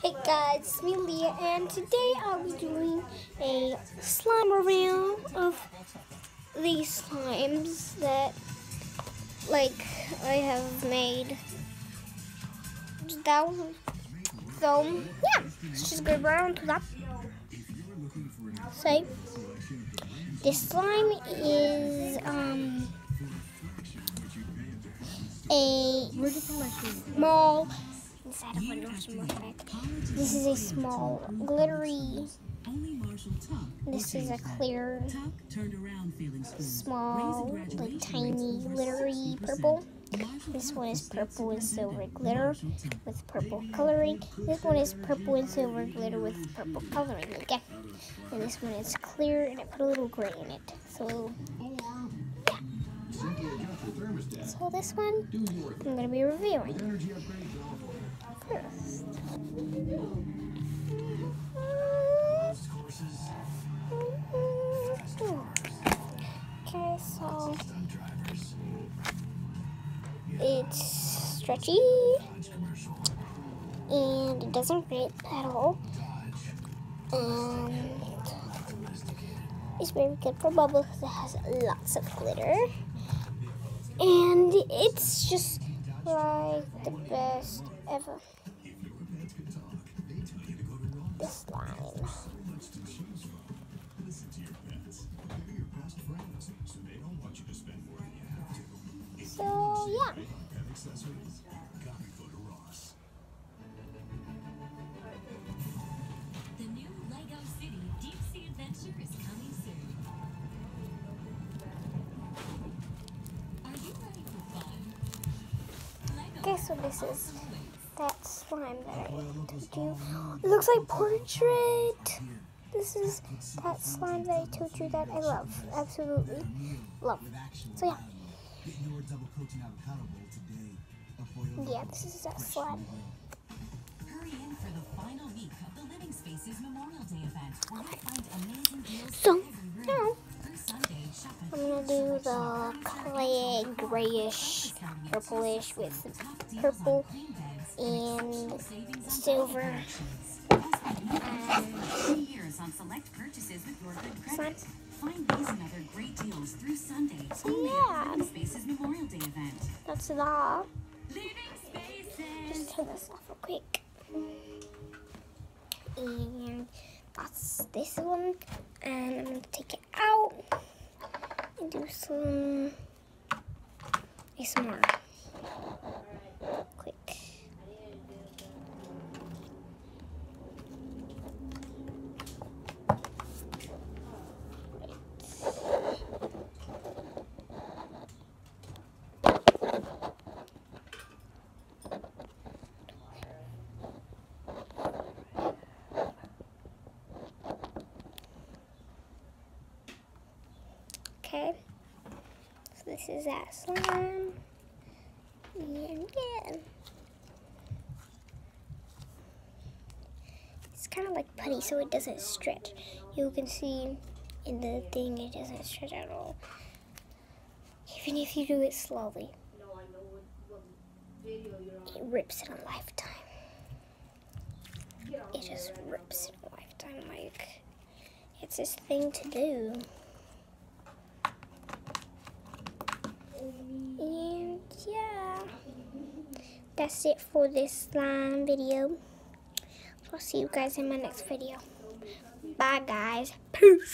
Hey guys, it's me Leah, and today I'll be doing a slime review of these slimes that I have made. So yeah, let's just go around to that. So this slime is a small inside of a Northern effect. This is a small glittery. This is a clear, small, tiny, glittery purple. This one is purple and silver glitter with purple coloring. This one is purple and silver glitter with purple coloring again. And this one is clear and I put a little gray in it. So, yeah. So this one, I'm going to be reviewing first. Okay, so it's stretchy and it doesn't fit at all, and it's very good for bubbles because it has lots of glitter, and it's just like the best ever. This slime. So yeah. The new Lego City Deep Sea Adventure is coming soon. Are you ready for fun? Okay, so this is that slime that I told you. It looks like portrait. This is that slime that I told you that I love. Absolutely love. So yeah. Yeah, this is that slime. Hurry in for the final week of the Living Spaces Memorial Day event, where you'll find amazing deals So every now room. Through Sunday, shop at I'm gonna do the clay grayish, purplish with purple and silver. 3 years on select purchases with your good credit. Find these and other great deals through Sunday. So Only at yeah, the Living Spaces Memorial Day event. that's that. Living Spaces. Just turn this off real quick. And that's this one. And I'm gonna take it out and do some ASMR. Quick. Okay, so this is that slime, and yeah, it's kind of like putty, so it doesn't stretch. You can see in the thing it doesn't stretch at all, even if you do it slowly. It rips in a lifetime. It just rips in a lifetime, like it's this thing to do. And yeah, that's it for this slime video. So I'll see you guys in my next video. Bye guys. Peace.